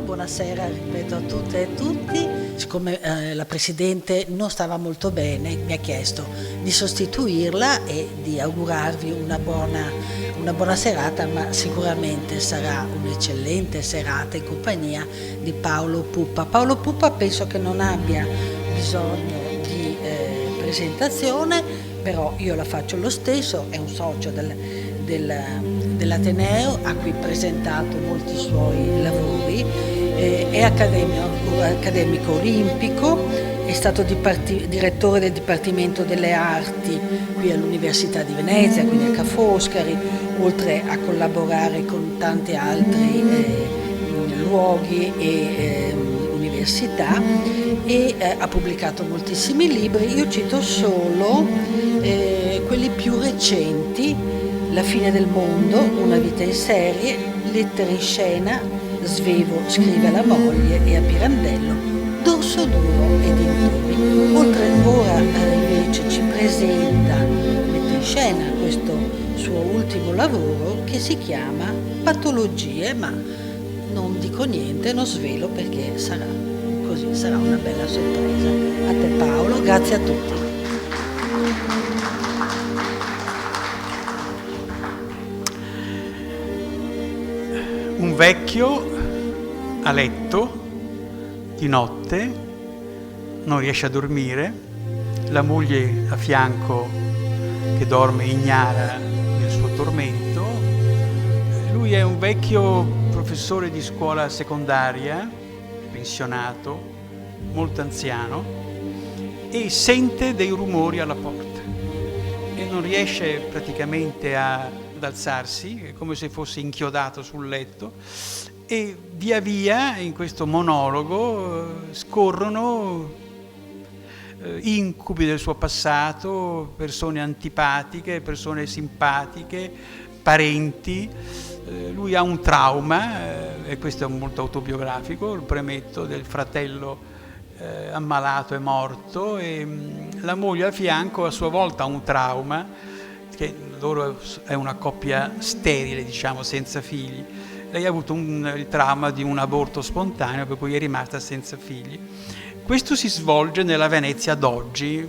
Buonasera, ripeto a tutte e tutti. Siccome la Presidente non stava molto bene, mi ha chiesto di sostituirla e di augurarvi una buona serata, ma sicuramente sarà un'eccellente serata in compagnia di Paolo Puppa. Paolo Puppa penso che non abbia bisogno di presentazione, però io la faccio lo stesso, è un socio dell'Ateneo, a cui ho presentato molti suoi lavori. È accademico olimpico, è stato direttore del Dipartimento delle Arti qui all'Università di Venezia, quindi a Ca' Foscari, oltre a collaborare con tanti altri luoghi e università, e ha pubblicato moltissimi libri. Io cito solo quelli più recenti: La fine del mondo, Una vita in serie, Lettere in scena, Svevo scrive alla moglie e a Pirandello, Dorso duro e dintorni. Oltre ora invece ci presenta, mette in scena questo suo ultimo lavoro che si chiama Patologie, ma non dico niente, non svelo perché sarà così, sarà una bella sorpresa. A te Paolo, grazie a tutti. Un vecchio a letto di notte, non riesce a dormire, la moglie a fianco che dorme ignara del suo tormento. Lui è un vecchio professore di scuola secondaria, pensionato, molto anziano, e sente dei rumori alla porta e non riesce praticamente ad alzarsi, è come se fosse inchiodato sul letto, e via via in questo monologo scorrono incubi del suo passato, persone antipatiche, persone simpatiche, parenti. Lui ha un trauma, e questo è molto autobiografico, lo premetto, del fratello ammalato e morto, e la moglie a fianco a sua volta ha un trauma, che loro è una coppia sterile, diciamo, senza figli. Lei ha avuto il trauma di un aborto spontaneo, per cui è rimasta senza figli. Questo si svolge nella Venezia d'oggi,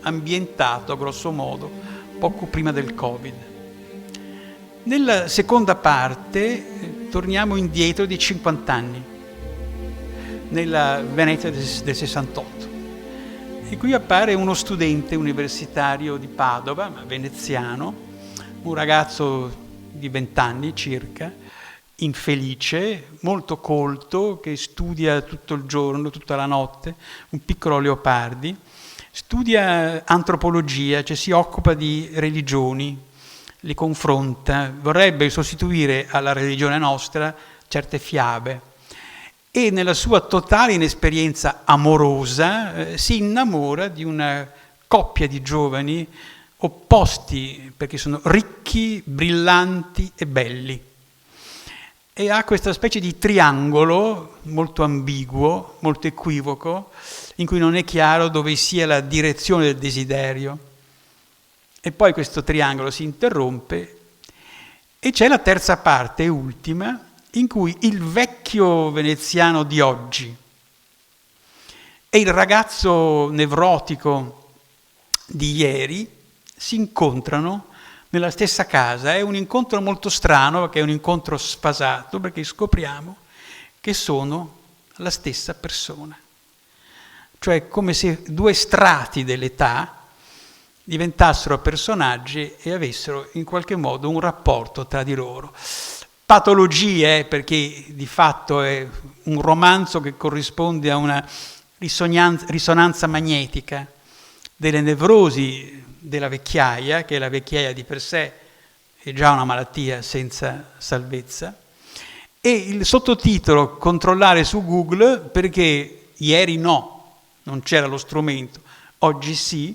ambientato grosso modo poco prima del Covid. Nella seconda parte torniamo indietro di 50 anni, nella Venezia del 68. E qui appare uno studente universitario di Padova, veneziano, un ragazzo di 20 anni circa, infelice, molto colto, che studia tutto il giorno, tutta la notte, un piccolo Leopardi, studia antropologia, cioè si occupa di religioni, li confronta, vorrebbe sostituire alla religione nostra certe fiabe, e nella sua totale inesperienza amorosa si innamora di una coppia di giovani opposti, perché sono ricchi, brillanti e belli. E ha questa specie di triangolo molto ambiguo, molto equivoco, in cui non è chiaro dove sia la direzione del desiderio. E poi questo triangolo si interrompe e c'è la terza parte, ultima, in cui il vecchio veneziano di oggi e il ragazzo nevrotico di ieri si incontrano nella stessa casa. È un incontro molto strano, perché è un incontro sfasato, perché scopriamo che sono la stessa persona. Cioè come se due strati dell'età diventassero personaggi e avessero in qualche modo un rapporto tra di loro. Patologie, perché di fatto è un romanzo che corrisponde a una risonanza magnetica delle nevrosi della vecchiaia, che la vecchiaia di per sé è già una malattia senza salvezza, e il sottotitolo controllare su Google, perché ieri no, non c'era lo strumento, oggi sì.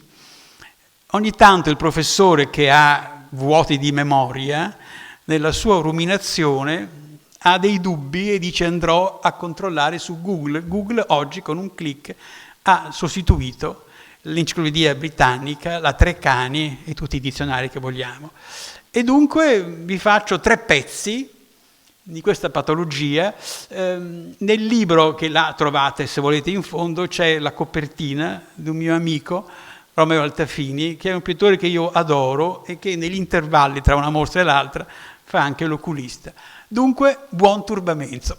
Ogni tanto il professore che ha vuoti di memoria, nella sua ruminazione ha dei dubbi e dice andrò a controllare su Google. Google oggi con un click ha sostituito l'enciclopedia britannica, la Treccani e tutti i dizionari che vogliamo. E dunque vi faccio 3 pezzi di questa patologia. Nel libro, che là trovate se volete in fondo, c'è la copertina di un mio amico, Romeo Altafini, che è un pittore che io adoro e che negli intervalli tra una mostra e l'altra fa anche l'oculista. Dunque, buon turbamento.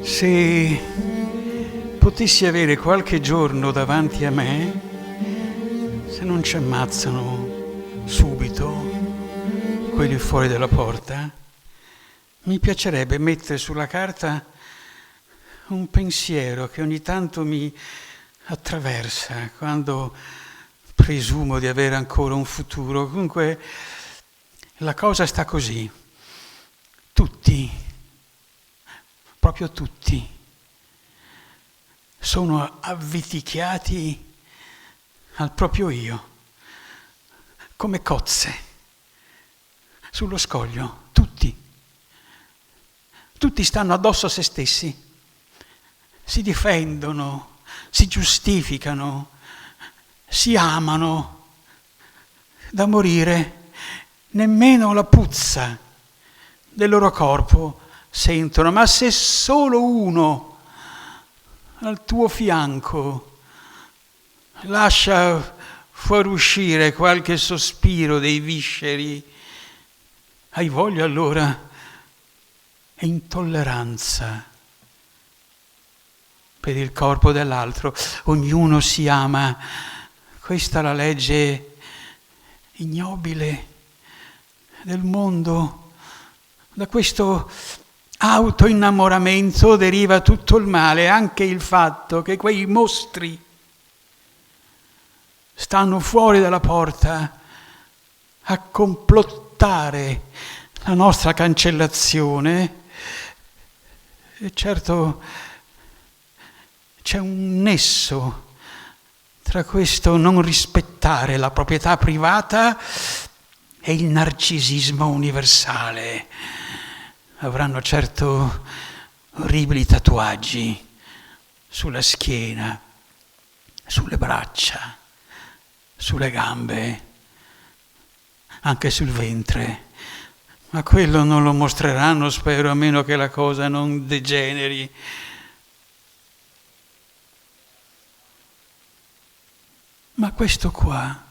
Se potessi avere qualche giorno davanti a me, se non ci ammazzano subito quelli fuori dalla porta, mi piacerebbe mettere sulla carta un pensiero che ogni tanto mi attraversa quando presumo di avere ancora un futuro. Comunque la cosa sta così. Tutti, proprio tutti, sono avvitichiati al proprio io, come cozze sullo scoglio, tutti. Tutti stanno addosso a se stessi, si difendono, si giustificano, si amano da morire, nemmeno la puzza del loro corpo sentono, ma se solo uno al tuo fianco lascia fuoriuscire qualche sospiro dei visceri, hai voglia allora? È intolleranza per il corpo dell'altro, ognuno si ama, questa è la legge ignobile del mondo. Da questo autoinnamoramento deriva tutto il male, anche il fatto che quei mostri stanno fuori dalla porta a complottare la nostra cancellazione. E certo c'è un nesso tra questo non rispettare la proprietà privata e il narcisismo universale. Avranno certo orribili tatuaggi sulla schiena, sulle braccia, sulle gambe, anche sul ventre. Ma quello non lo mostreranno, spero, a meno che la cosa non degeneri. Ma questo qua,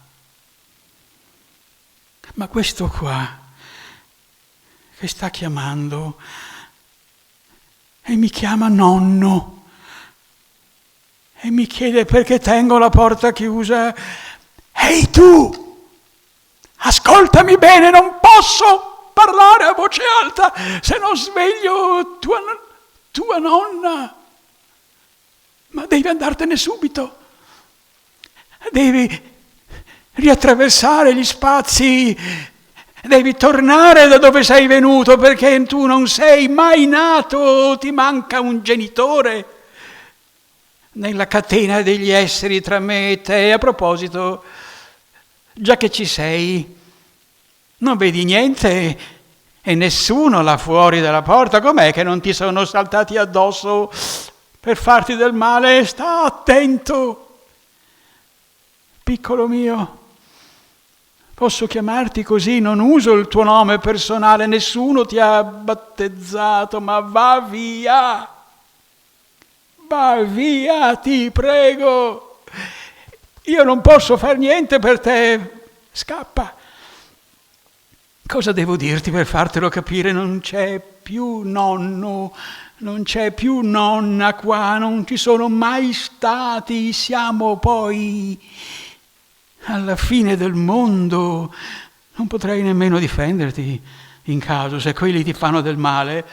che sta chiamando e mi chiama nonno e mi chiede perché tengo la porta chiusa. Ehi tu, ascoltami bene, non posso parlare a voce alta se non sveglio tua nonna, ma devi andartene subito, devi riattraversare gli spazi, devi tornare da dove sei venuto perché tu non sei mai nato, ti manca un genitore nella catena degli esseri tra me e te. A proposito, già che ci sei, non vedi niente e nessuno là fuori dalla porta? Com'è che non ti sono saltati addosso per farti del male? Sta attento, piccolo mio. Posso chiamarti così? Non uso il tuo nome personale, nessuno ti ha battezzato, ma va via, ti prego. io non posso far niente per te, scappa. Cosa devo dirti per fartelo capire? Non c'è più nonno, non c'è più nonna qua, non ci sono mai stati, siamo poi alla fine del mondo. Non potrei nemmeno difenderti in caso, se quelli ti fanno del male.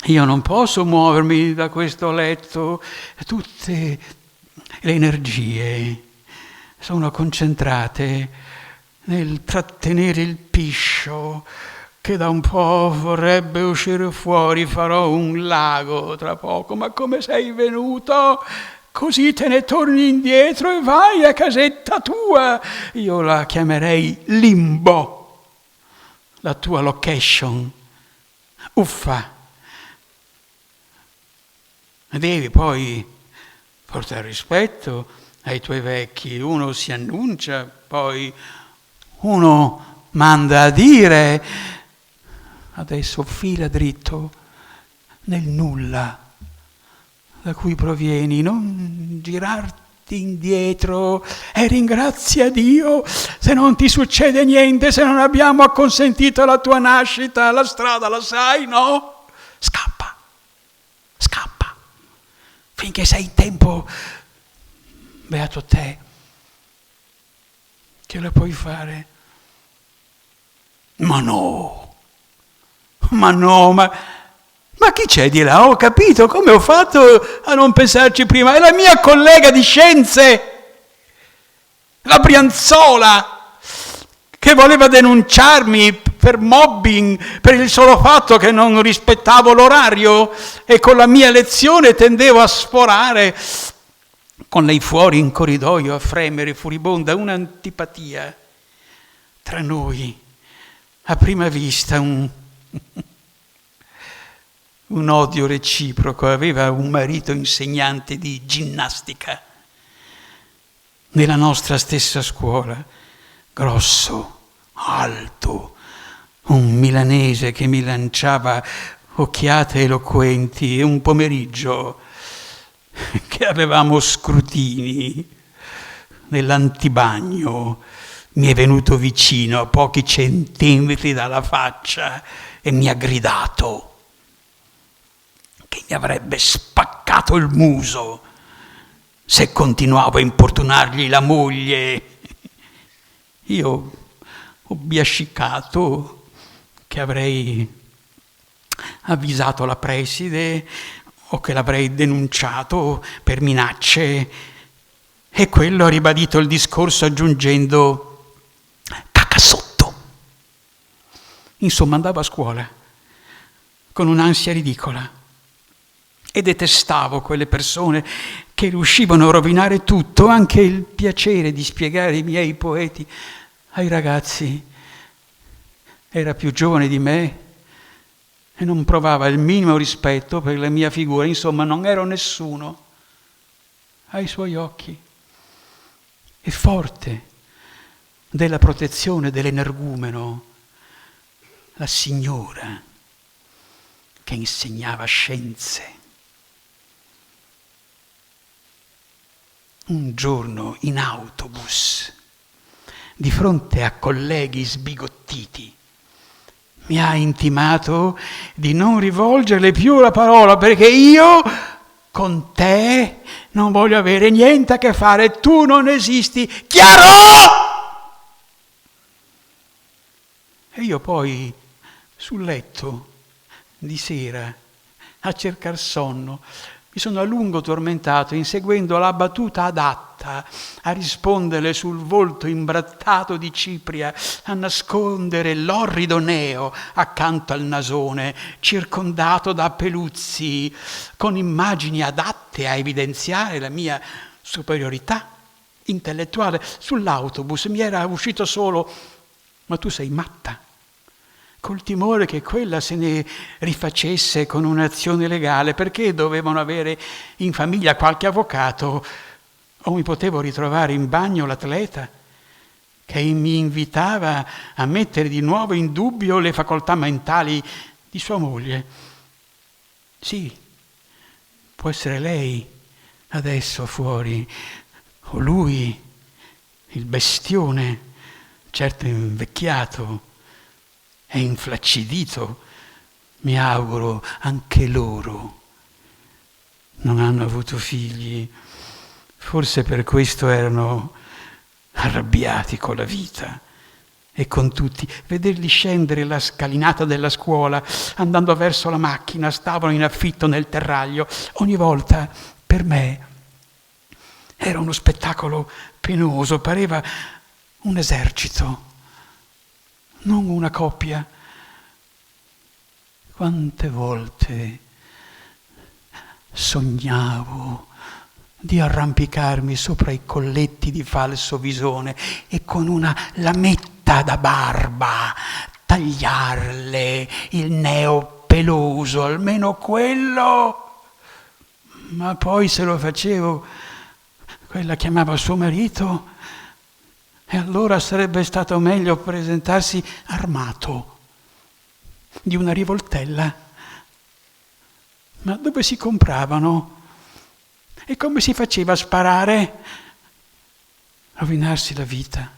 Io non posso muovermi da questo letto, tutte le energie sono concentrate nel trattenere il piscio che da un po' vorrebbe uscire fuori. Farò un lago tra poco. Ma come sei venuto? Così te ne torni indietro e vai a casetta tua. Io la chiamerei limbo, la tua location. Uffa. Devi poi portare rispetto ai tuoi vecchi. Uno si annuncia, poi uno manda a dire. Adesso fila dritto nel nulla da cui provieni, non girarti indietro e ringrazia Dio se non ti succede niente, se non abbiamo acconsentito alla tua nascita. La strada la sai, no? Scappa, scappa, finché sei in tempo. Beato te, che la puoi fare. Ma chi c'è di là? Ho capito, come ho fatto a non pensarci prima? È la mia collega di scienze, la Brianzola, che voleva denunciarmi per mobbing, per il solo fatto che non rispettavo l'orario e con la mia lezione tendevo a sforare. Con lei fuori in corridoio a fremere furibonda, un'antipatia tra noi. A prima vista un odio reciproco. Aveva un marito insegnante di ginnastica nella nostra stessa scuola, grosso, alto, un milanese che mi lanciava occhiate eloquenti, e un pomeriggio che avevamo scrutini nell'antibagno mi è venuto vicino a pochi centimetri dalla faccia e mi ha gridato che mi avrebbe spaccato il muso se continuavo a importunargli la moglie. Io ho biascicato che avrei avvisato la preside o che l'avrei denunciato per minacce, e quello ha ribadito il discorso aggiungendo cacca sotto. Insomma, andavo a scuola con un'ansia ridicola e detestavo quelle persone che riuscivano a rovinare tutto, anche il piacere di spiegare i miei poeti ai ragazzi. Era più giovane di me e non provava il minimo rispetto per la mia figura. Insomma, non ero nessuno ai suoi occhi. E forte della protezione dell'energumeno, la signora che insegnava scienze. Un giorno in autobus, di fronte a colleghi sbigottiti, mi ha intimato di non rivolgerle più la parola, perché io con te non voglio avere niente a che fare, tu non esisti, chiaro? E io poi sul letto di sera a cercar sonno mi sono a lungo tormentato inseguendo la battuta adatta a risponderle sul volto imbrattato di Cipria, a nascondere l'orrido neo accanto al nasone, circondato da peluzzi, con immagini adatte a evidenziare la mia superiorità intellettuale. Sull'autobus mi era uscito solo: ma tu sei matta, col timore che quella se ne rifacesse con un'azione legale, perché dovevano avere in famiglia qualche avvocato, o mi potevo ritrovare in bagno l'atleta che mi invitava a mettere di nuovo in dubbio le facoltà mentali di sua moglie. Sì, può essere lei adesso fuori, o lui, il bestione, certo invecchiato e inflaccidito, mi auguro anche loro non hanno avuto figli, forse per questo erano arrabbiati con la vita e con tutti. Vederli scendere la scalinata della scuola, andando verso la macchina, stavano in affitto nel terraglio. Ogni volta per me era uno spettacolo penoso, pareva un esercito, non una coppia. Quante volte sognavo di arrampicarmi sopra i colletti di falso visone e con una lametta da barba tagliarle il neo peloso, almeno quello. Ma poi se lo facevo, quella chiamava suo marito, e allora sarebbe stato meglio presentarsi armato di una rivoltella. Ma dove si compravano? E come si faceva a sparare? Rovinarsi la vita,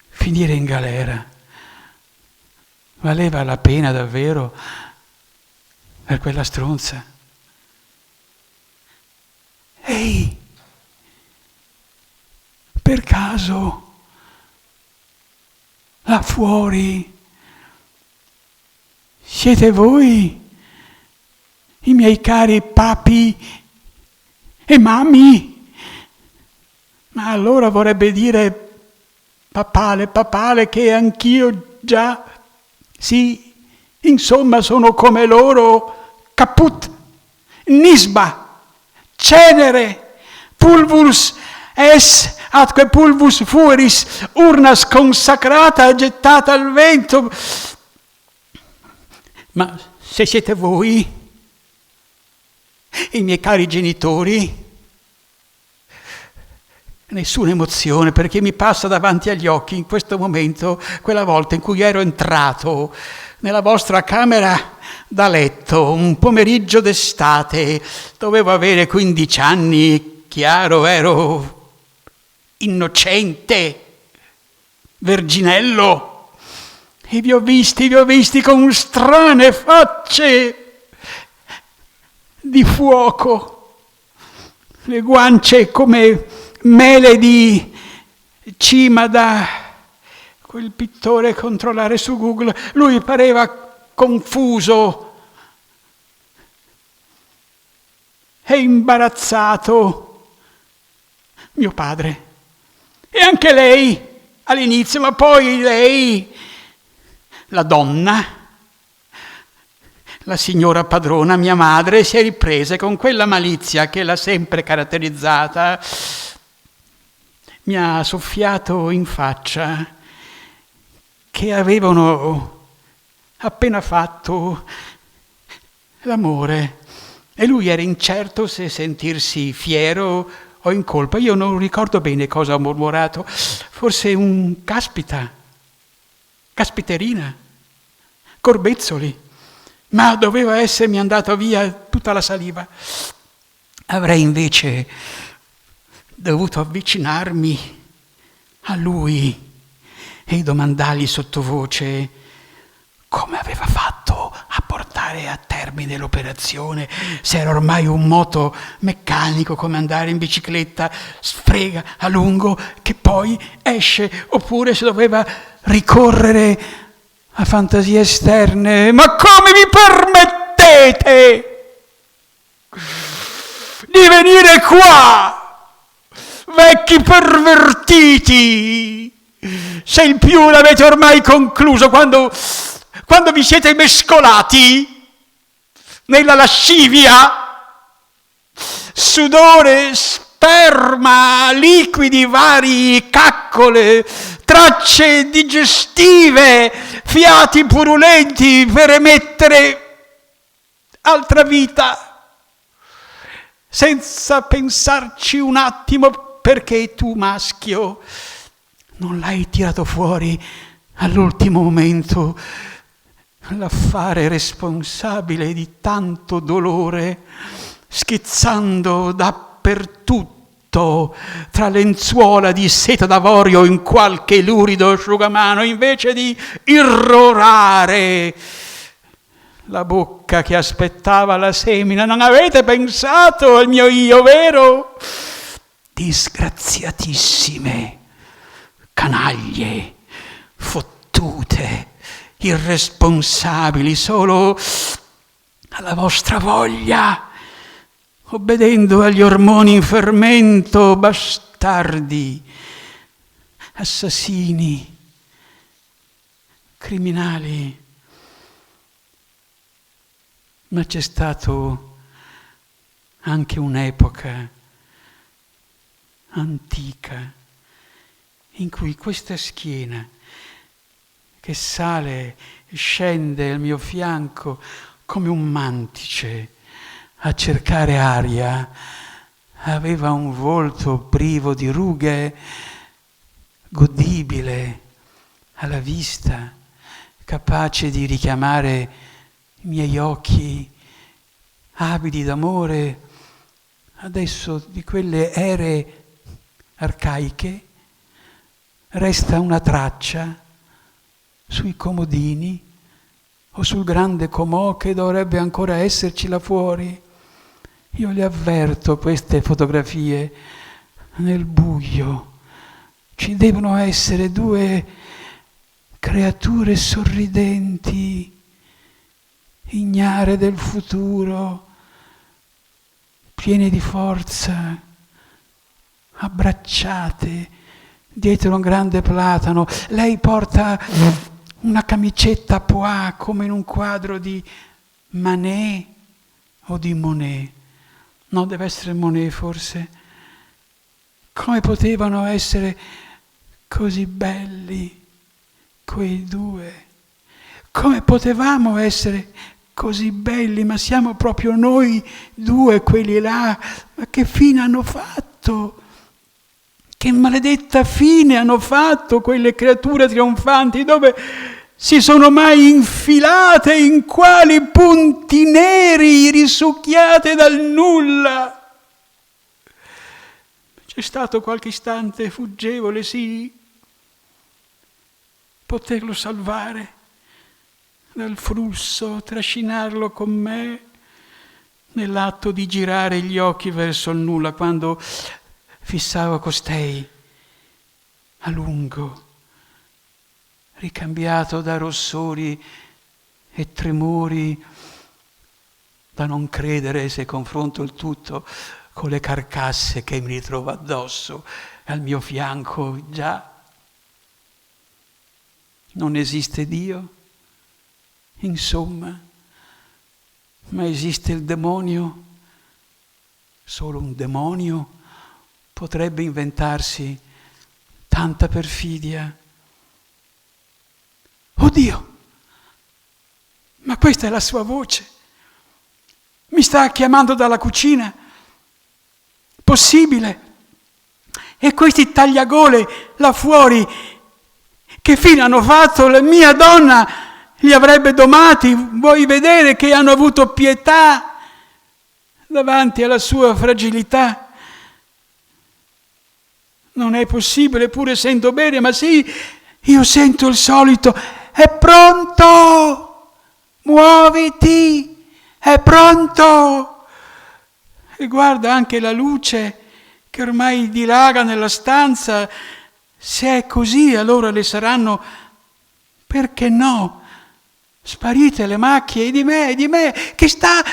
finire in galera. Valeva la pena davvero per quella stronza? Ehi, per caso, là fuori, siete voi, i miei cari papi e mammi? Ma allora vorrebbe dire papale, che anch'io già, sì, insomma sono come loro, caput, nisba, cenere, pulvus es atque pulvus fueris, urna sconsacrata gettata al vento. Ma se siete voi, i miei cari genitori, nessuna emozione, perché mi passa davanti agli occhi in questo momento quella volta in cui ero entrato nella vostra camera da letto, un pomeriggio d'estate, dovevo avere 15 anni, chiaro, ero innocente, verginello, e vi ho visti con strane facce di fuoco, le guance come mele di cima da quel pittore controllare su Google. Lui pareva confuso e imbarazzato, mio padre, e anche lei all'inizio, ma poi lei, la donna, la signora padrona, mia madre, si è ripresa con quella malizia che l'ha sempre caratterizzata. Mi ha soffiato in faccia che avevano appena fatto l'amore e lui era incerto se sentirsi fiero o in colpa. Io non ricordo bene cosa ho mormorato, forse un caspita, caspiterina, corbezzoli, ma doveva essermi andato via tutta la saliva. Avrei invece dovuto avvicinarmi a lui e domandargli sottovoce come aveva fatto a portare a termine l'operazione, se era ormai un moto meccanico come andare in bicicletta, sfrega a lungo che poi esce, oppure se doveva ricorrere a fantasie esterne. Ma come vi permettete di venire qua, vecchi pervertiti, se il più l'avete ormai concluso quando vi siete mescolati nella lascivia, sudore, sperma, liquidi vari, caccole, tracce digestive, fiati purulenti per emettere altra vita, senza pensarci un attimo, perché tu, maschio, non l'hai tirato fuori all'ultimo momento, l'affare responsabile di tanto dolore, schizzando dappertutto tra lenzuola di seta d'avorio in qualche lurido asciugamano, invece di irrorare la bocca che aspettava la semina. Non avete pensato al mio io, vero? Disgraziatissime, canaglie, fottute, irresponsabili, solo alla vostra voglia, obbedendo agli ormoni in fermento, bastardi, assassini, criminali. Ma c'è stato anche un'epoca antica in cui questa schiena che sale e scende al mio fianco come un mantice a cercare aria, aveva un volto privo di rughe, godibile alla vista, capace di richiamare i miei occhi avidi d'amore. Adesso di quelle ere arcaiche resta una traccia sui comodini o sul grande comò che dovrebbe ancora esserci là fuori. Io le avverto queste fotografie nel buio. Ci devono essere due creature sorridenti, ignare del futuro, piene di forza, abbracciate dietro un grande platano. Lei porta una camicetta a pois come in un quadro di Manet o di Monet. No, deve essere Monet forse. Come potevano essere così belli quei due? Come potevamo essere così belli? Ma siamo proprio noi due, quelli là. Ma che fine hanno fatto? Che maledetta fine hanno fatto quelle creature trionfanti? Dove si sono mai infilate? In quali punti neri risucchiate dal nulla? C'è stato qualche istante fuggevole, sì, poterlo salvare dal flusso, trascinarlo con me nell'atto di girare gli occhi verso il nulla, quando fissavo costei a lungo, ricambiato da rossori e tremori, da non credere se confronto il tutto con le carcasse che mi ritrovo addosso, al mio fianco. Già, non esiste Dio, insomma, ma esiste il demonio. Solo un demonio potrebbe inventarsi tanta perfidia. Oddio, ma questa è la sua voce. Mi sta chiamando dalla cucina. Possibile? E questi tagliagole là fuori, che fine hanno fatto? La mia donna li avrebbe domati. Vuoi vedere che hanno avuto pietà davanti alla sua fragilità? Non è possibile, pur essendo bene, ma sì, io sento il solito: è pronto, muoviti, è pronto. E guarda anche la luce che ormai dilaga nella stanza. Se è così, allora le saranno, perché no, sparite le macchie di me. Che sta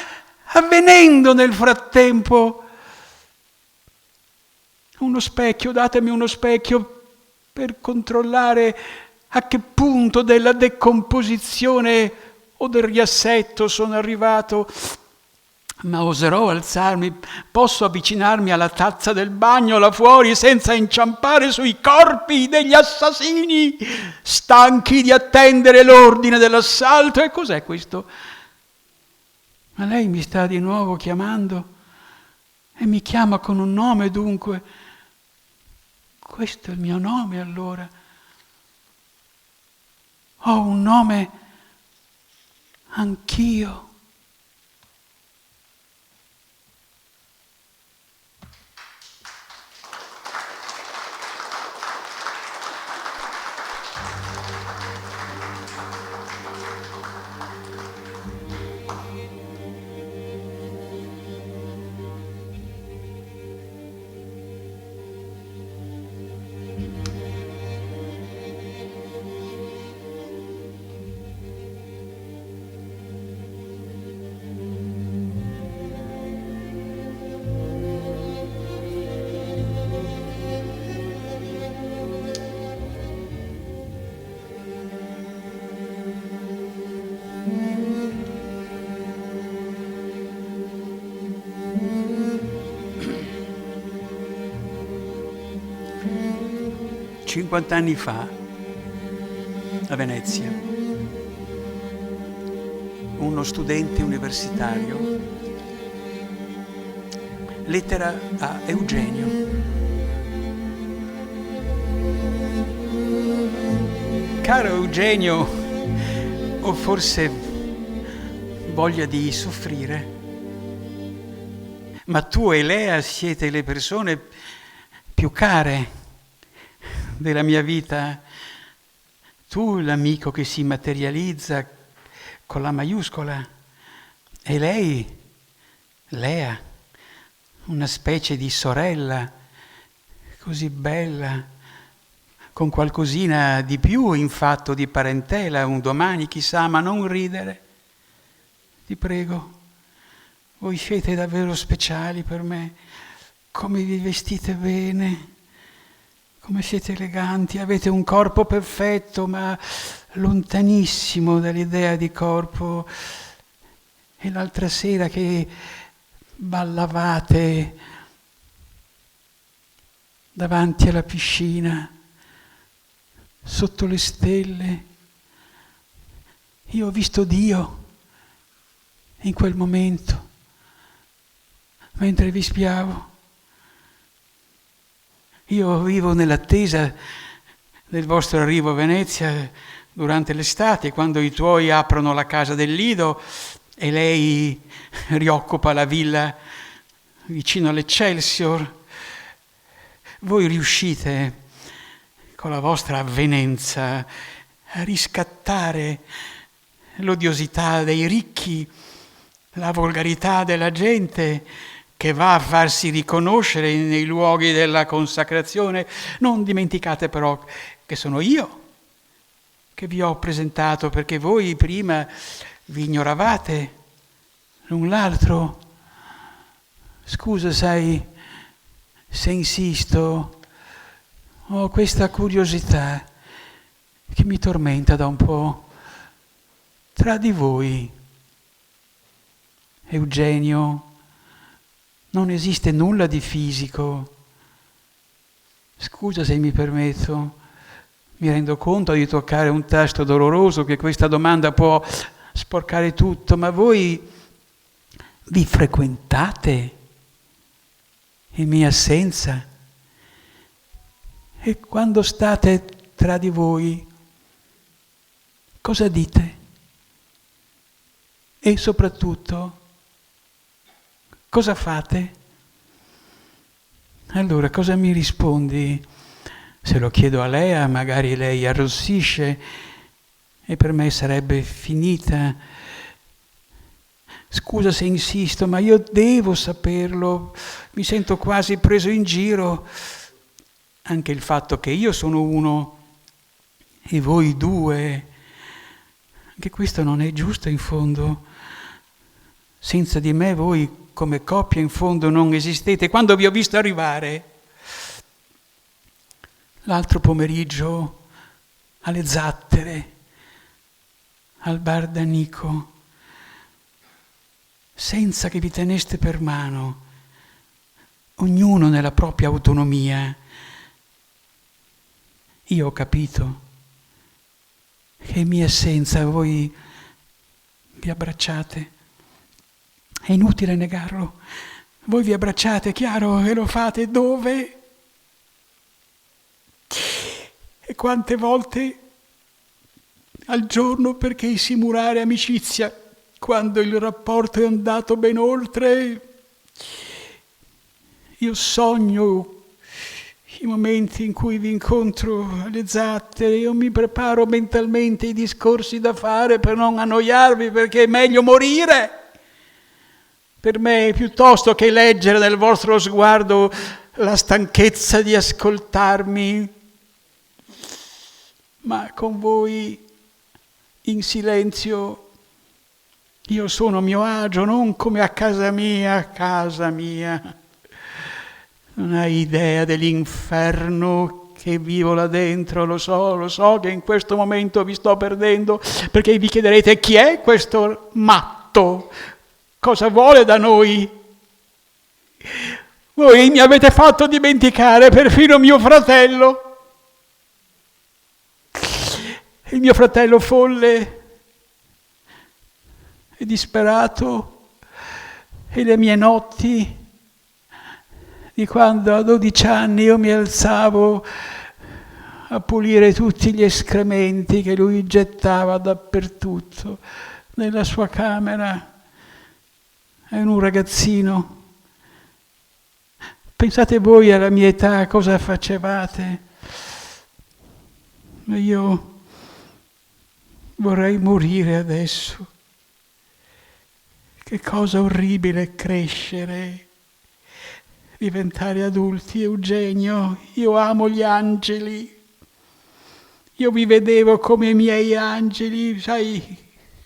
avvenendo nel frattempo? Uno specchio, datemi uno specchio per controllare a che punto della decomposizione o del riassetto sono arrivato. Ma oserò alzarmi, posso avvicinarmi alla tazza del bagno là fuori senza inciampare sui corpi degli assassini, stanchi di attendere l'ordine dell'assalto? E cos'è questo? Ma lei mi sta di nuovo chiamando e mi chiama con un nome, dunque. Questo è il mio nome, allora. Ho un nome anch'io. 50 anni fa, a Venezia, uno studente universitario, lettera a Eugenio. Caro Eugenio, o forse voglia di soffrire, ma tu e Lea siete le persone più care della mia vita. Tu l'amico che si materializza con la maiuscola e lei, Lea, una specie di sorella così bella, con qualcosina di più in fatto di parentela, un domani chissà, ma non ridere. Ti prego, voi siete davvero speciali per me, come vi vestite bene, come siete eleganti, avete un corpo perfetto, ma lontanissimo dall'idea di corpo. E l'altra sera che ballavate davanti alla piscina, sotto le stelle, io ho visto Dio in quel momento, mentre vi spiavo. Io vivo nell'attesa del vostro arrivo a Venezia durante l'estate, quando i tuoi aprono la casa del Lido e lei rioccupa la villa vicino all'Excelsior. Voi riuscite, con la vostra avvenenza, a riscattare l'odiosità dei ricchi, la volgarità della gente che va a farsi riconoscere nei luoghi della consacrazione. Non dimenticate però che sono io che vi ho presentato, perché voi prima vi ignoravate l'un l'altro. Scusa, sai, se insisto, ho questa curiosità che mi tormenta da un po'. Tra di voi, Eugenio, non esiste nulla di fisico. Scusa se mi permetto, mi rendo conto di toccare un tasto doloroso, che questa domanda può sporcare tutto, ma voi vi frequentate in mia assenza? E quando state tra di voi, cosa dite? E soprattutto, cosa fate? Allora, cosa mi rispondi? Se lo chiedo a Lea, magari lei arrossisce e per me sarebbe finita. Scusa se insisto, ma io devo saperlo, mi sento quasi preso in giro. Anche il fatto che io sono uno e voi due, anche questo non è giusto in fondo. Senza di me voi come coppia in fondo non esistete. Quando vi ho visto arrivare l'altro pomeriggio alle Zattere, al bar d'Anico, senza che vi teneste per mano, ognuno nella propria autonomia, io ho capito che in mia assenza voi vi abbracciate. È inutile negarlo. Voi vi abbracciate, chiaro, e lo fate dove? E quante volte al giorno, perché simulare amicizia quando il rapporto è andato ben oltre? Io sogno i momenti in cui vi incontro alle Zattere, io mi preparo mentalmente i discorsi da fare per non annoiarvi, perché è meglio morire per me piuttosto che leggere nel vostro sguardo la stanchezza di ascoltarmi. Ma con voi in silenzio io sono a mio agio, non come a casa mia. Non hai idea dell'inferno che vivo là dentro, lo so che in questo momento vi sto perdendo, perché vi chiederete: chi è questo matto? Cosa vuole da noi? Voi mi avete fatto dimenticare perfino mio fratello. il mio fratello folle e disperato, e le mie notti di quando a 12 anni io mi alzavo a pulire tutti gli escrementi che lui gettava dappertutto nella sua camera. È un ragazzino. Pensate voi alla mia età cosa facevate? Io vorrei morire adesso. Che cosa orribile crescere, diventare adulti, Eugenio. Io amo gli angeli. Io vi vedevo come i miei angeli, sai,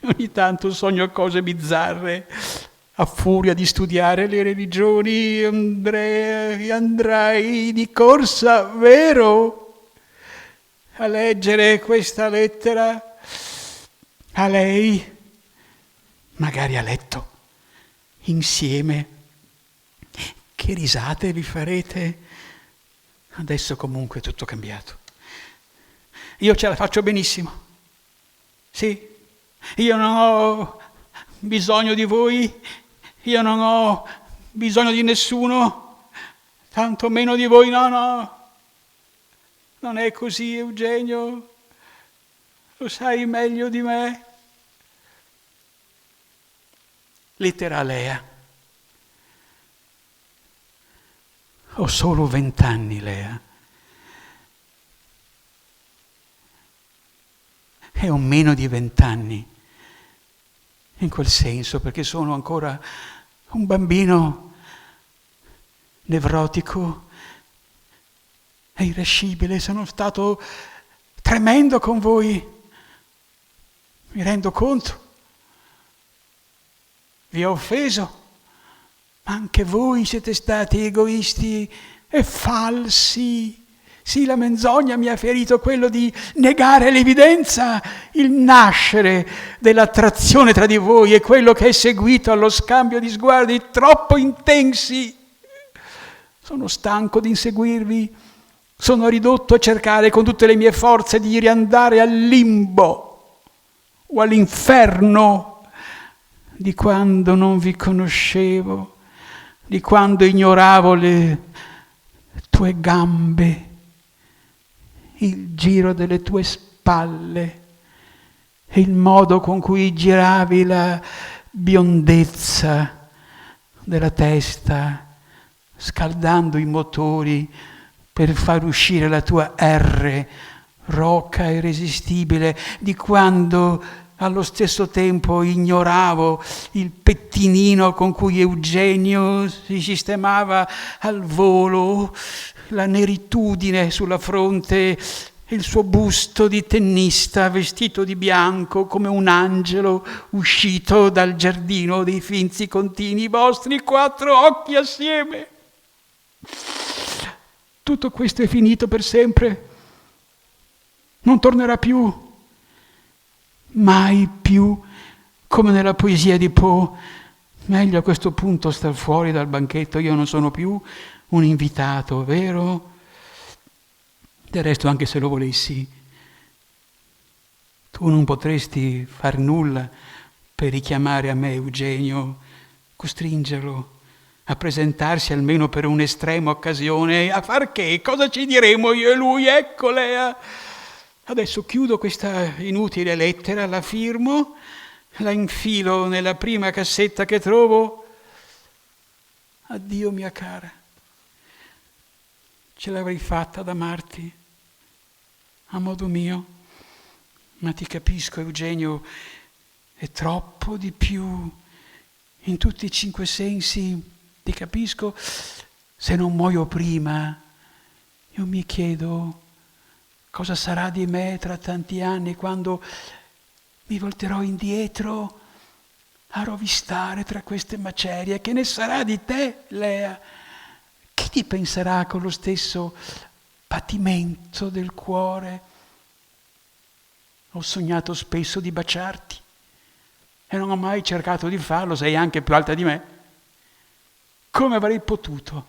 ogni tanto sogno cose bizzarre. A furia di studiare le religioni andrai di corsa, vero? A leggere questa lettera a lei, magari a letto, insieme. Che risate vi farete? Adesso comunque è tutto cambiato. Io ce la faccio benissimo. Sì, io non ho bisogno di voi, io non ho bisogno di nessuno, tanto meno di voi. No, non è così, Eugenio, lo sai meglio di me. Lettera a Lea. Ho solo 20 anni, Lea. E ho meno di 20 anni. In quel senso, perché sono ancora un bambino nevrotico e irascibile. Sono stato tremendo con voi, mi rendo conto. Vi ho offeso, ma anche voi siete stati egoisti e falsi. Sì, la menzogna mi ha ferito, quello di negare l'evidenza, il nascere dell'attrazione tra di voi e quello che è seguito allo scambio di sguardi troppo intensi. Sono stanco di inseguirvi, sono ridotto a cercare con tutte le mie forze di riandare al limbo o all'inferno di quando non vi conoscevo, di quando ignoravo le tue gambe, il giro delle tue spalle e il modo con cui giravi la biondezza della testa, scaldando i motori per far uscire la tua R roca e irresistibile, di quando allo stesso tempo ignoravo il pettinino con cui Eugenio si sistemava al volo, la neritudine sulla fronte, il suo busto di tennista vestito di bianco come un angelo uscito dal giardino dei Finzi Contini, i vostri 4 occhi assieme. Tutto questo è finito per sempre, non tornerà più, mai più, come nella poesia di Poe. Meglio a questo punto star fuori dal banchetto, io non sono più un invitato, vero? Del resto, anche se lo volessi, tu non potresti far nulla per richiamare a me Eugenio, costringerlo a presentarsi almeno per un'estrema occasione. A far che? Cosa ci diremo io e lui? Ecco, Lea. Adesso chiudo questa inutile lettera, la firmo, la infilo nella prima cassetta che trovo. Addio, mia cara. Ce l'avrei fatta ad amarti a modo mio, ma ti capisco, Eugenio, è troppo di più in tutti i 5 sensi. Ti capisco. Se non muoio prima, io mi chiedo cosa sarà di me tra tanti anni, quando mi volterò indietro a rovistare tra queste macerie. Che ne sarà di te, Lea? Chi ti penserà con lo stesso patimento del cuore? Ho sognato spesso di baciarti e non ho mai cercato di farlo, sei anche più alta di me. Come avrei potuto?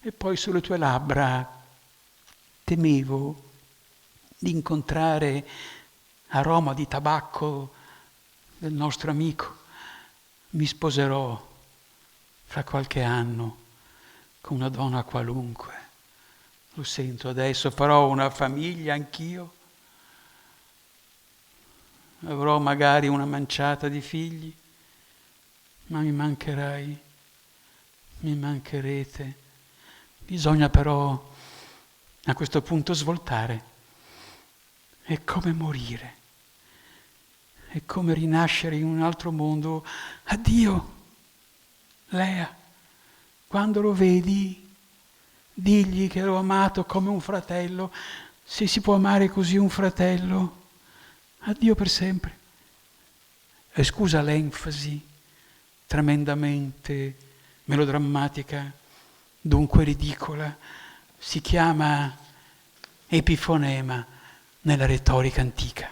E poi sulle tue labbra temevo di incontrare aroma di tabacco del nostro amico. Mi sposerò fra qualche anno con una donna qualunque. Lo sento adesso, farò una famiglia anch'io. Avrò magari una manciata di figli, ma mi mancherai, mi mancherete. Bisogna però a questo punto svoltare. È come morire, è come rinascere in un altro mondo. Addio, Lea, quando lo vedi, digli che l'ho amato come un fratello, se si può amare così un fratello. Addio per sempre. E scusa l'enfasi tremendamente melodrammatica, dunque ridicola, si chiama epifonema nella retorica antica.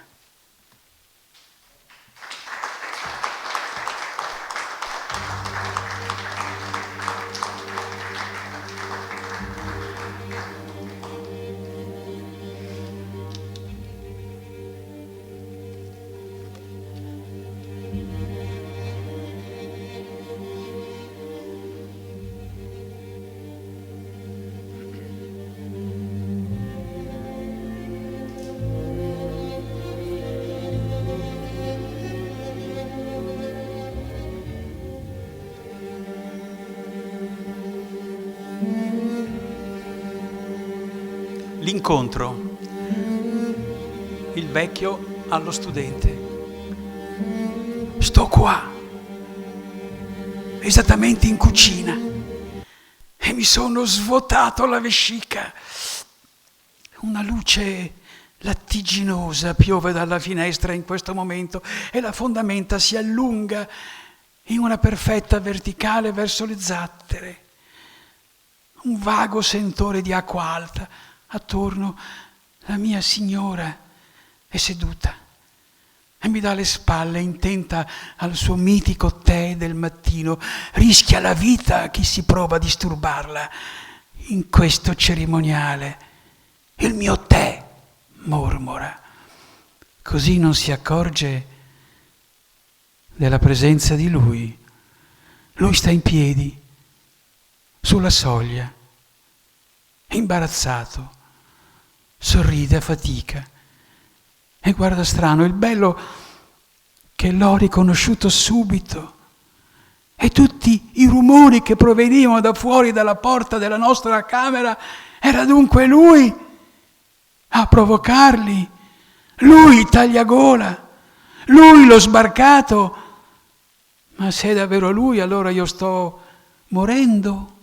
L'incontro, il vecchio allo studente. Sto qua, esattamente in cucina, e mi sono svuotato la vescica. Una luce lattiginosa piove dalla finestra in questo momento e la fondamenta si allunga in una perfetta verticale verso le zattere. Un vago sentore di acqua alta. Attorno la mia signora è seduta e mi dà le spalle intenta al suo mitico tè del mattino. Rischia la vita chi si prova a disturbarla in questo cerimoniale. Il mio tè, mormora. Così non si accorge della presenza di lui. Lui sta in piedi, sulla soglia, imbarazzato. Sorride a fatica e guarda strano. Il bello che l'ho riconosciuto subito e tutti i rumori che provenivano da fuori dalla porta della nostra camera era dunque lui a provocarli, lui tagliagola, lui lo sbarcato. Ma se è davvero lui, allora io sto morendo.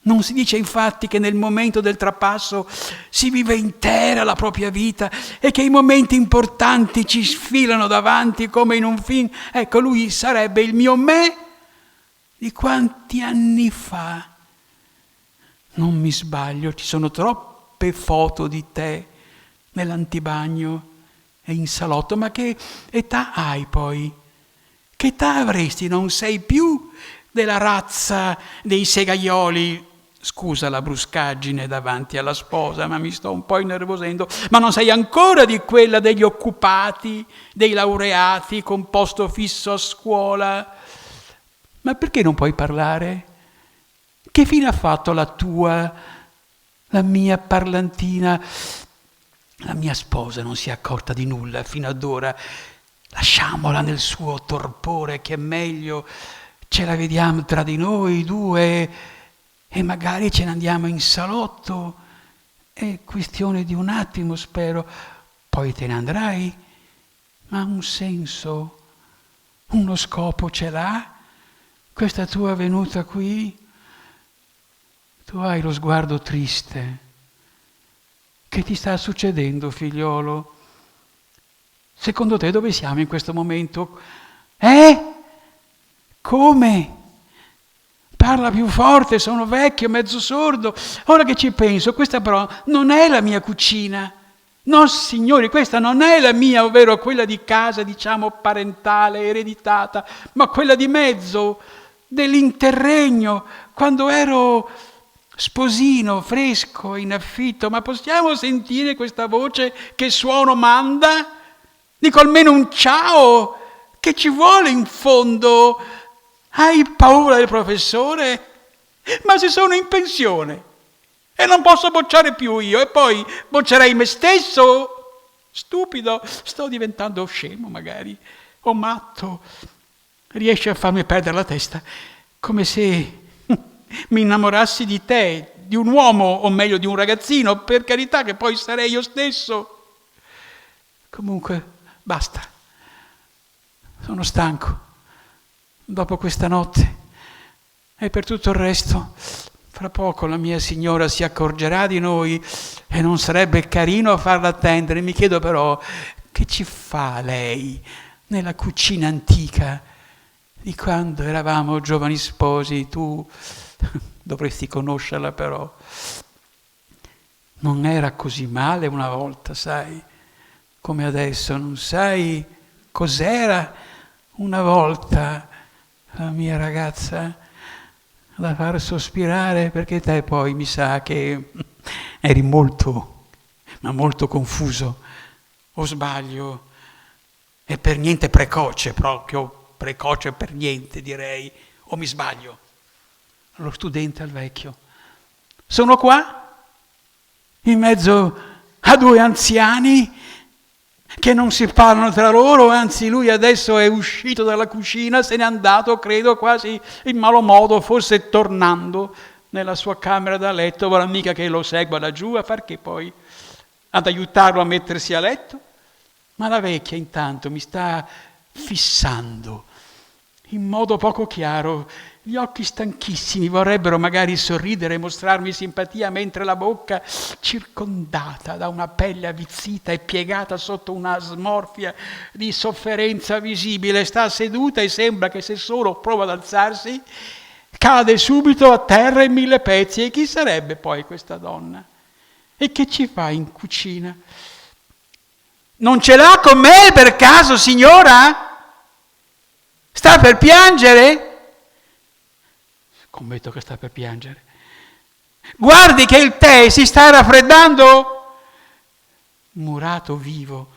Non si dice infatti che nel momento del trapasso si vive intera la propria vita e che i momenti importanti ci sfilano davanti come in un film? Ecco, lui sarebbe il mio me di quanti anni fa. Non mi sbaglio, ci sono troppe foto di te nell'antibagno e in salotto. Ma che età hai poi? Che età avresti? Non sei più della razza dei segaioli. Scusa la bruscaggine davanti alla sposa, ma mi sto un po' innervosendo. Ma non sei ancora di quella degli occupati, dei laureati con posto fisso a scuola. Ma perché non puoi parlare? Che fine ha fatto la mia parlantina? La mia sposa non si è accorta di nulla fino ad ora. Lasciamola nel suo torpore, che è meglio. Ce la vediamo tra di noi due e magari ce ne andiamo in salotto. È questione di un attimo, spero. Poi te ne andrai. Ma un senso, uno scopo ce l'ha questa tua venuta qui? Tu hai lo sguardo triste. Che ti sta succedendo, figliolo? Secondo te dove siamo in questo momento? Come? Parla più forte, sono vecchio, mezzo sordo. Ora che ci penso, questa però non è la mia cucina. No, signori, questa non è la mia, ovvero quella di casa, diciamo, parentale, ereditata, ma quella di mezzo, dell'interregno, quando ero sposino, fresco, in affitto. Ma possiamo sentire questa voce che suono manda? Dico almeno un ciao, che ci vuole in fondo? Hai paura del professore? Ma se sono in pensione e non posso bocciare più io, e poi boccerei me stesso? Stupido, sto diventando scemo magari, o matto. Riesci a farmi perdere la testa, come se mi innamorassi di te, di un uomo, o meglio di un ragazzino, per carità, che poi sarei io stesso. Comunque, basta. Sono stanco. Dopo questa notte e per tutto il resto, fra poco la mia signora si accorgerà di noi e non sarebbe carino farla attendere. Mi chiedo però, che ci fa lei nella cucina antica di quando eravamo giovani sposi? Tu dovresti conoscerla però. Non era così male una volta, sai, come adesso. Non sai cos'era una volta la mia ragazza, da far sospirare, perché te poi mi sa che eri molto, ma molto confuso, o sbaglio? E per niente precoce, proprio precoce per niente direi, o mi sbaglio? Lo studente al vecchio. Sono qua, in mezzo a due anziani che non si parlano tra loro, anzi lui adesso è uscito dalla cucina, se n'è andato, credo, quasi in malo modo, forse tornando nella sua camera da letto, vorrà mica che lo segua laggiù a far che poi? Ad aiutarlo a mettersi a letto? Ma la vecchia intanto mi sta fissando in modo poco chiaro, gli occhi stanchissimi, vorrebbero magari sorridere e mostrarmi simpatia, mentre la bocca, circondata da una pelle avvizzita e piegata sotto una smorfia di sofferenza visibile, sta seduta e sembra che se solo prova ad alzarsi, cade subito a terra in 1000 pezzi. E chi sarebbe poi questa donna? E che ci fa in cucina? Non ce l'ha con me per caso, signora? Sta per piangere? Scommetto che sta per piangere. Guardi che il tè si sta raffreddando. Murato vivo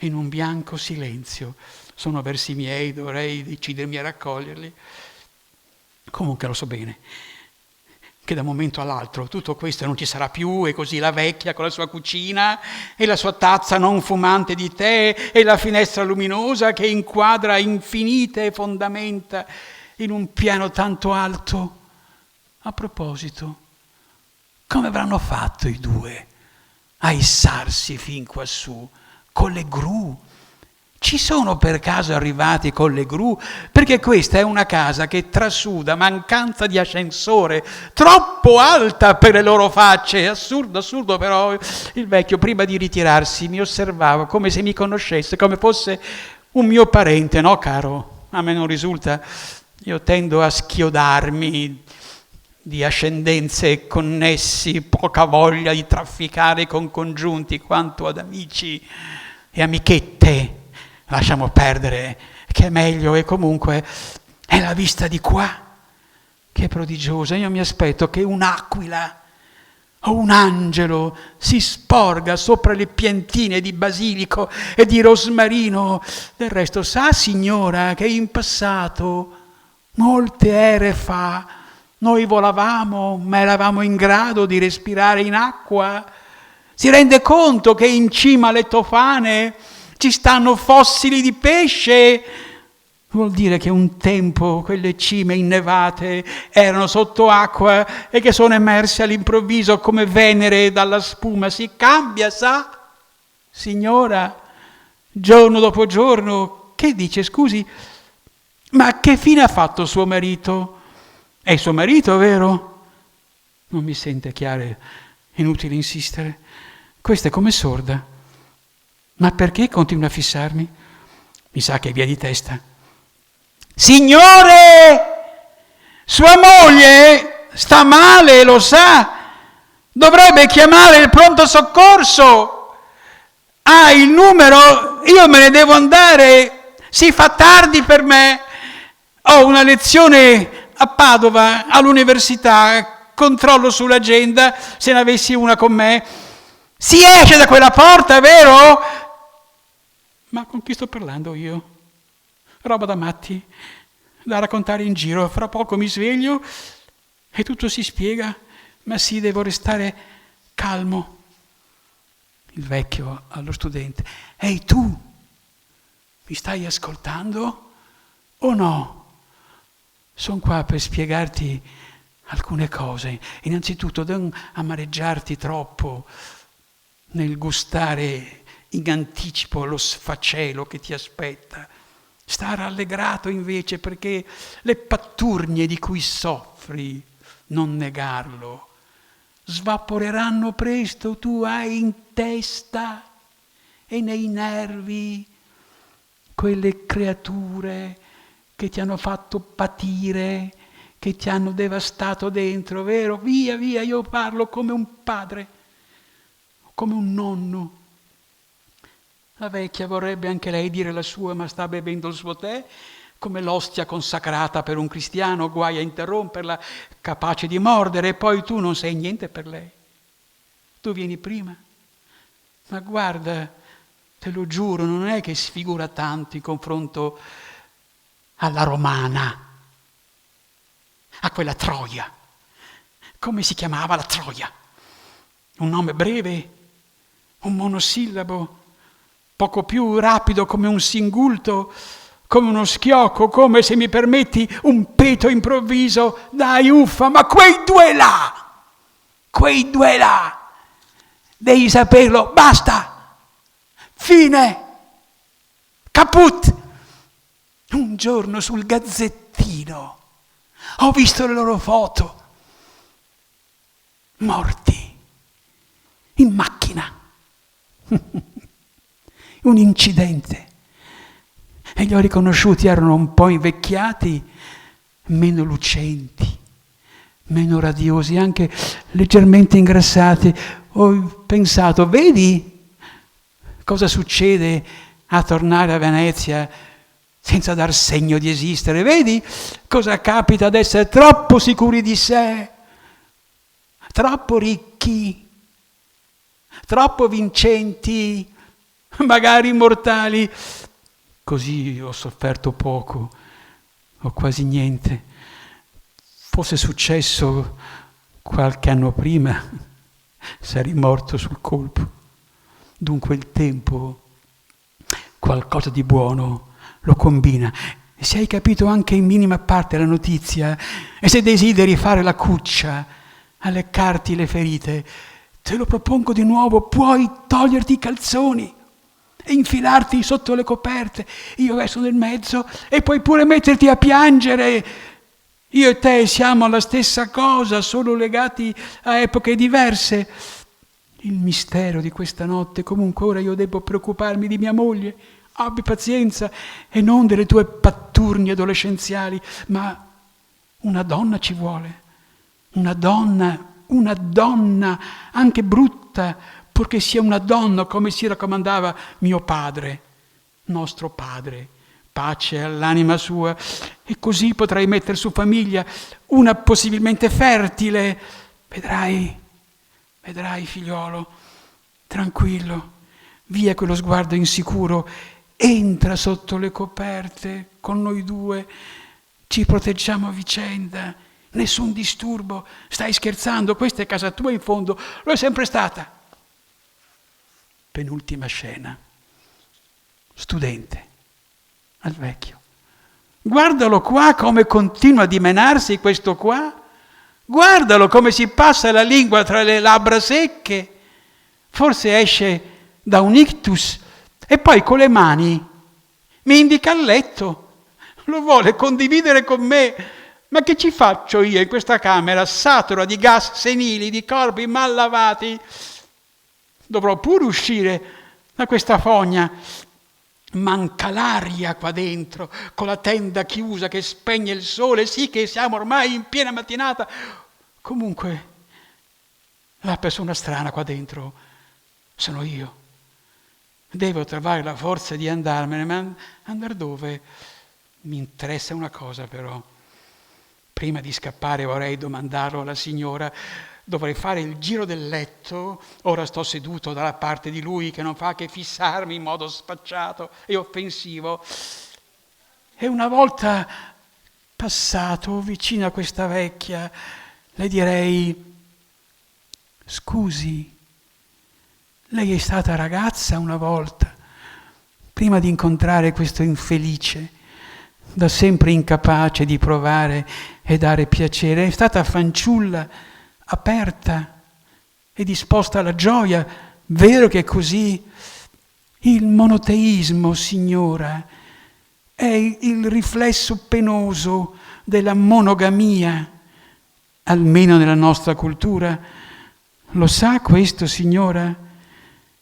in un bianco silenzio. Sono versi miei, dovrei decidermi a raccoglierli. Comunque lo so bene che da un momento all'altro tutto questo non ci sarà più, e così la vecchia con la sua cucina e la sua tazza non fumante di tè e la finestra luminosa che inquadra infinite fondamenta in un piano tanto alto. A proposito, come avranno fatto i due a issarsi fin quassù con le gru? Ci sono per caso arrivati con le gru? Perché questa è una casa che trasuda mancanza di ascensore, troppo alta per le loro facce. Assurdo, assurdo, però il vecchio prima di ritirarsi mi osservava come se mi conoscesse, come fosse un mio parente, no caro? A me non risulta. Io tendo a schiodarmi di ascendenze e connessi, poca voglia di trafficare con congiunti quanto ad amici e amichette. Lasciamo perdere, che è meglio, e comunque è la vista di qua che è prodigiosa. Io mi aspetto che un'aquila o un angelo si sporga sopra le piantine di basilico e di rosmarino. Del resto sa, signora, che in passato, molte ere fa, noi volavamo, ma eravamo in grado di respirare in acqua? Si rende conto che in cima alle tofane ci stanno fossili di pesce? Vuol dire che un tempo quelle cime innevate erano sotto acqua e che sono emerse all'improvviso come Venere dalla spuma. Si cambia, sa? Signora, giorno dopo giorno. Che dice, scusi? Ma che fine ha fatto suo marito? È il suo marito, vero? Non mi sente chiaro, inutile insistere. Questa è come sorda. Ma perché continua a fissarmi? Mi sa che è via di testa. Signore! Sua moglie sta male, lo sa. Dovrebbe chiamare il pronto soccorso. Ha il numero? Io me ne devo andare. Si fa tardi per me. Ho una lezione a Padova, all'università. Controllo sull'agenda se ne avessi una con me. Si esce da quella porta, vero? Ma con chi sto parlando io? Roba da matti, da raccontare in giro. Fra poco mi sveglio e tutto si spiega, ma sì, devo restare calmo. Il vecchio allo studente: ehi tu, mi stai ascoltando o no? Sono qua per spiegarti alcune cose. Innanzitutto non amareggiarti troppo nel gustare in anticipo lo sfacelo che ti aspetta. Sta rallegrato invece, perché le patturnie di cui soffri, non negarlo, svaporeranno presto. Tu hai in testa e nei nervi quelle creature che ti hanno fatto patire, che ti hanno devastato dentro, vero? Via, via, io parlo come un padre, come un nonno. La vecchia vorrebbe anche lei dire la sua, ma sta bevendo il suo tè, come l'ostia consacrata per un cristiano, guai a interromperla, capace di mordere, e poi tu non sei niente per lei. Tu vieni prima. Ma guarda, te lo giuro, non è che sfigura tanto in confronto alla romana, a quella Troia. Come si chiamava la Troia? Un nome breve, un monosillabo, poco più rapido come un singulto, come uno schiocco, come, se mi permetti, un peto improvviso. Dai, uffa, ma quei due là, devi saperlo, basta, fine, caput. Un giorno sul Gazzettino ho visto le loro foto, morti, in macchina, un incidente, e li ho riconosciuti, erano un po' invecchiati, meno lucenti, meno radiosi, anche leggermente ingrassati. Ho pensato, vedi cosa succede a tornare a Venezia senza dar segno di esistere? Vedi cosa capita ad essere troppo sicuri di sé, troppo ricchi, troppo vincenti, magari immortali. Così ho sofferto poco, o quasi niente. Fosse successo qualche anno prima, sarei morto sul colpo. Dunque il tempo qualcosa di buono lo combina. E se hai capito anche in minima parte la notizia, e se desideri fare la cuccia a leccarti le ferite, te lo propongo di nuovo, puoi toglierti i calzoni e infilarti sotto le coperte, io resto nel mezzo, e puoi pure metterti a piangere. Io e te siamo la stessa cosa, solo legati a epoche diverse. Il mistero di questa notte, comunque ora io devo preoccuparmi di mia moglie. Abbi pazienza, e non delle tue patturnie adolescenziali, ma una donna ci vuole, una donna, anche brutta, purché sia una donna, come si raccomandava mio padre, nostro padre, pace all'anima sua, e così potrai mettere su famiglia, una possibilmente fertile. Vedrai, figliolo, tranquillo, via quello sguardo insicuro, entra sotto le coperte con noi due, ci proteggiamo a vicenda, nessun disturbo. Stai scherzando? Questa è casa tua in fondo, lo è sempre stata. Penultima scena. Studente al vecchio. Guardalo qua come continua a dimenarsi questo qua. Guardalo come si passa la lingua tra le labbra secche. Forse esce da un ictus. E poi con le mani mi indica il letto. Lo vuole condividere con me. Ma che ci faccio io in questa camera satura di gas senili, di corpi mal lavati? Dovrò pure uscire da questa fogna. Manca l'aria qua dentro, con la tenda chiusa che spegne il sole. Sì che siamo ormai in piena mattinata. Comunque, la persona strana qua dentro sono io. Devo trovare la forza di andarmene, ma andare dove? Mi interessa una cosa però. Prima di scappare vorrei domandarlo alla signora dovrei fare il giro del letto, ora sto seduto dalla parte di lui che non fa che fissarmi in modo spacciato e offensivo. E una volta passato vicino a questa vecchia, le direi: scusi, lei è stata ragazza una volta, prima di incontrare questo infelice, da sempre incapace di provare e dare piacere. È stata fanciulla, aperta e disposta alla gioia. Vero che è così? Il monoteismo, signora, è il riflesso penoso della monogamia, almeno nella nostra cultura. Lo sa questo, signora?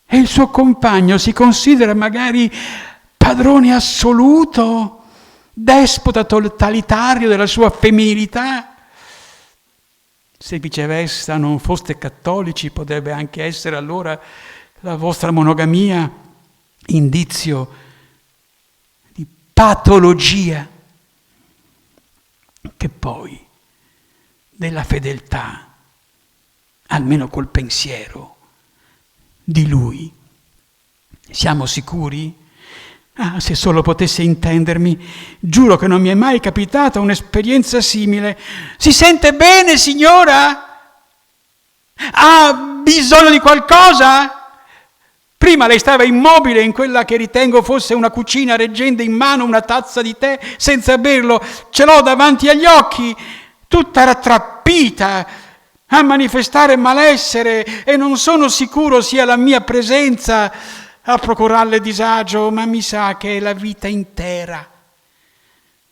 E il suo compagno si considera magari padrone assoluto, despota totalitario della sua femminilità. Se viceversa non foste cattolici, potrebbe anche essere allora la vostra monogamia indizio di patologia, che poi della fedeltà, almeno col pensiero, di lui. Siamo sicuri? Ah, se solo potesse intendermi, giuro che non mi è mai capitata un'esperienza simile. Si sente bene, signora? Ha bisogno di qualcosa? Prima lei stava immobile in quella che ritengo fosse una cucina, reggendo in mano una tazza di tè senza berlo. Ce l'ho davanti agli occhi, tutta rattrappita a manifestare malessere, e non sono sicuro sia la mia presenza a procurarle disagio, ma mi sa che è la vita intera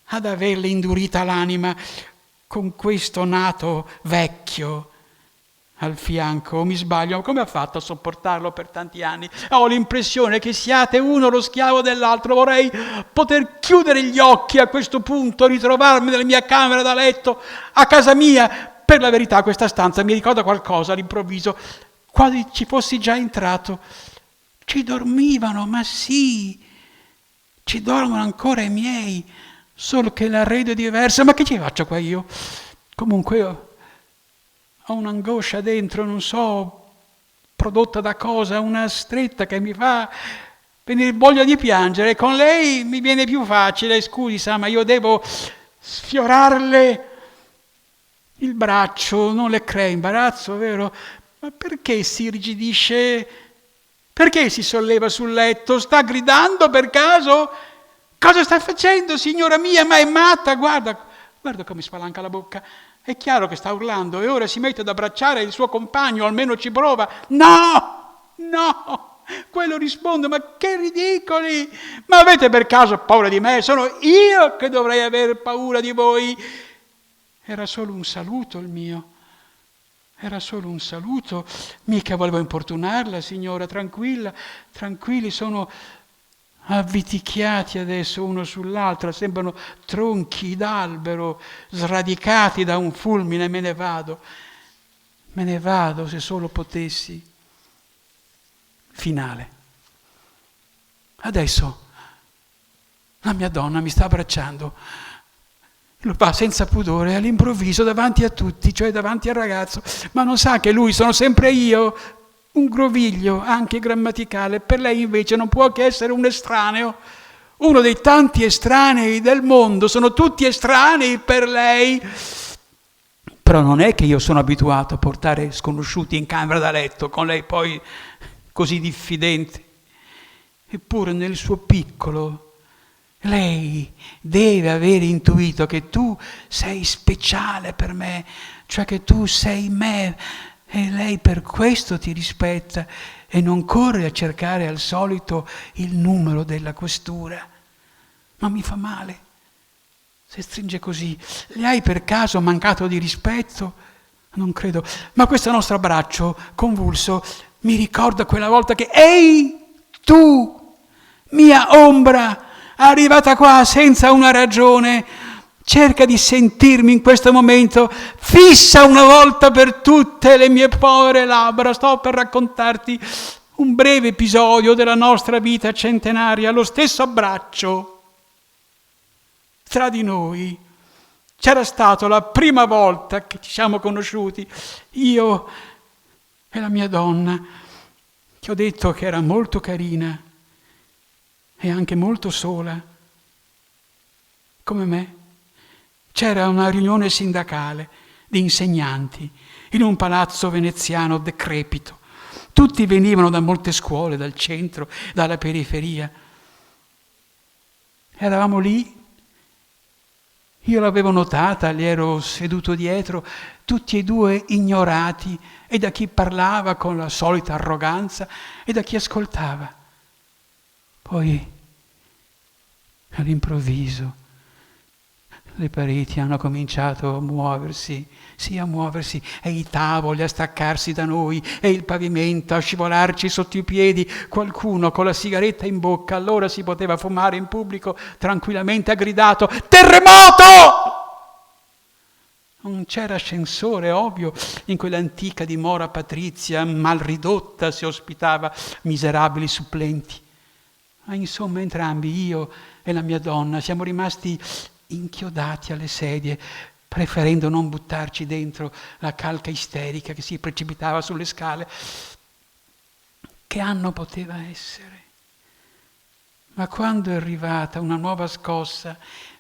ad averle indurita l'anima con questo nato vecchio al fianco. Mi sbaglio? Come ha fatto a sopportarlo per tanti anni? Ho l'impressione che siate uno lo schiavo dell'altro. Vorrei poter chiudere gli occhi a questo punto, ritrovarmi nella mia camera da letto, a casa mia. Per la verità questa stanza mi ricorda qualcosa all'improvviso, quasi ci fossi già entrato. Ci dormivano, ma sì, ci dormono ancora i miei, solo che l'arredo è diverso. Ma che ci faccio qua io? Comunque io ho un'angoscia dentro, non so prodotta da cosa, una stretta che mi fa venire voglia di piangere. Con lei mi viene più facile, scusi, sa, ma io devo sfiorarle il braccio, non le crea imbarazzo, vero? Ma perché si irrigidisce? Perché si solleva sul letto? Sta gridando per caso? Cosa sta facendo, signora mia? Ma è matta? Guarda come spalanca la bocca. È chiaro che sta urlando e ora si mette ad abbracciare il suo compagno, almeno ci prova. No! Quello risponde: ma che ridicoli! Ma avete per caso paura di me? Sono io che dovrei aver paura di voi. Era solo un saluto il mio. Era solo un saluto. Mica volevo importunarla, signora. Tranquilli, sono avviticchiati adesso uno sull'altro, sembrano tronchi d'albero sradicati da un fulmine. Me ne vado se solo potessi. Finale. Adesso la mia donna mi sta abbracciando, lo fa senza pudore, all'improvviso, davanti a tutti, cioè davanti al ragazzo, ma non sa che lui sono sempre io, un groviglio, anche grammaticale. Per lei invece non può che essere un estraneo, uno dei tanti estranei del mondo, sono tutti estranei per lei. Però non è che io sono abituato a portare sconosciuti in camera da letto, con lei poi così diffidente. Eppure nel suo piccolo lei deve avere intuito che tu sei speciale per me, cioè che tu sei me, e lei per questo ti rispetta e non corre a cercare al solito il numero della questura. Ma mi fa male se stringe così. Le hai per caso mancato di rispetto? Non credo. Ma questo nostro abbraccio convulso mi ricorda quella volta che ehi, tu, mia ombra, arrivata qua senza una ragione, cerca di sentirmi in questo momento, fissa una volta per tutte le mie povere labbra. Sto per raccontarti un breve episodio della nostra vita centenaria, lo stesso abbraccio tra di noi C'era stato la prima volta che ci siamo conosciuti, io e la mia donna, che ho detto che era molto carina e anche molto sola, come me. C'era una riunione sindacale di insegnanti in un palazzo veneziano decrepito. Tutti venivano da molte scuole, dal centro, dalla periferia. Eravamo lì. Io l'avevo notata, gli ero seduto dietro, tutti e due ignorati, e da chi parlava con la solita arroganza e da chi ascoltava. Poi, all'improvviso, le pareti hanno cominciato a muoversi, e i tavoli a staccarsi da noi, e il pavimento a scivolarci sotto i piedi, qualcuno con la sigaretta in bocca, allora si poteva fumare in pubblico, tranquillamente ha gridato: terremoto! Non c'era ascensore, ovvio, in quell'antica dimora patrizia, mal ridotta, si ospitava miserabili supplenti. Ma insomma entrambi, io e la mia donna, siamo rimasti inchiodati alle sedie, preferendo non buttarci dentro la calca isterica che si precipitava sulle scale. Che anno poteva essere? Ma quando è arrivata una nuova scossa,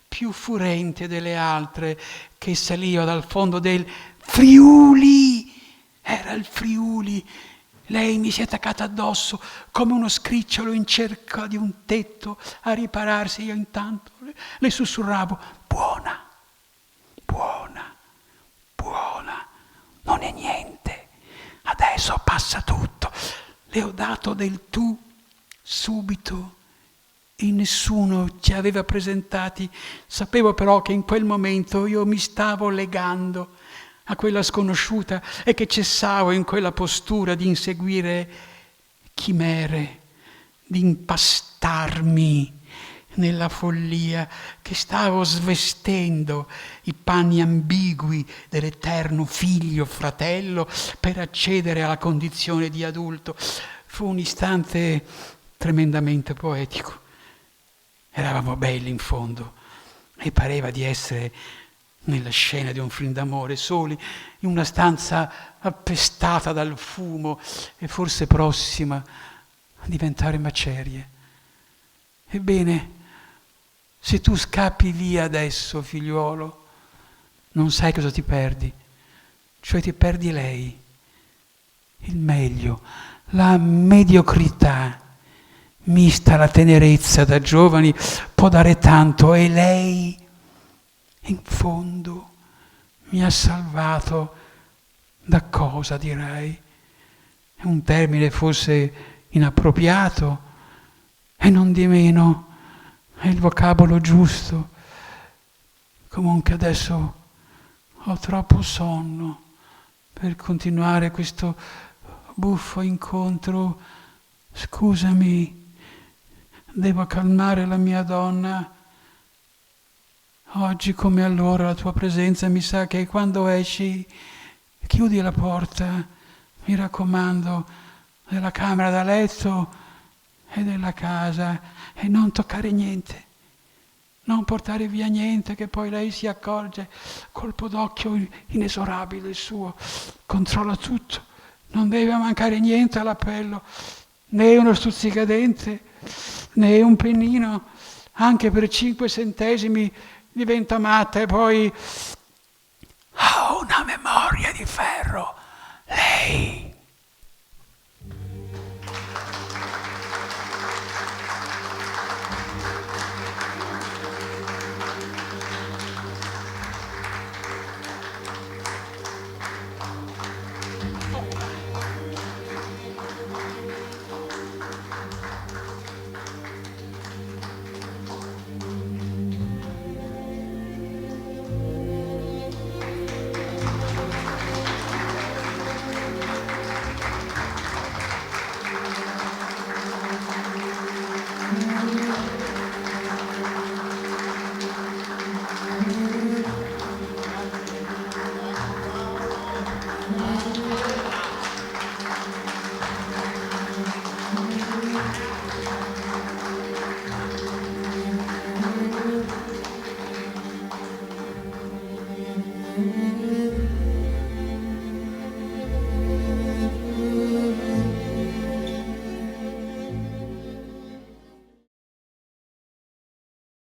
più furente delle altre, che saliva dal fondo del Friuli, era il Friuli, lei mi si è attaccata addosso come uno scricciolo in cerca di un tetto a ripararsi. Io intanto le sussurravo: buona, buona, buona, non è niente, adesso passa tutto. Le ho dato del tu subito e nessuno ci aveva presentati. Sapevo però che in quel momento io mi stavo legando a quella sconosciuta e che cessavo in quella postura di inseguire chimere, di impastarmi nella follia, che stavo svestendo i panni ambigui dell'eterno figlio, fratello, per accedere alla condizione di adulto. Fu un istante tremendamente poetico. Eravamo belli in fondo e pareva di essere nella scena di un film d'amore, soli, in una stanza appestata dal fumo e forse prossima a diventare macerie. Ebbene, se tu scappi via adesso, figliuolo, non sai cosa ti perdi, cioè ti perdi lei, il meglio, la mediocrità mista alla tenerezza da giovani può dare tanto, e lei in fondo mi ha salvato da cosa, direi? È un termine forse inappropriato, e non di meno è il vocabolo giusto. Comunque adesso ho troppo sonno per continuare questo buffo incontro. Scusami, devo calmare la mia donna. Oggi come allora la tua presenza mi sa che quando esci chiudi la porta, mi raccomando, della camera da letto e della casa, e non toccare niente, non portare via niente, che poi lei si accorge, colpo d'occhio inesorabile il suo, controlla tutto, non deve mancare niente all'appello, né uno stuzzicadente, né un pennino, anche per 5 centesimi diventa matta, e poi ha una memoria di ferro, lei.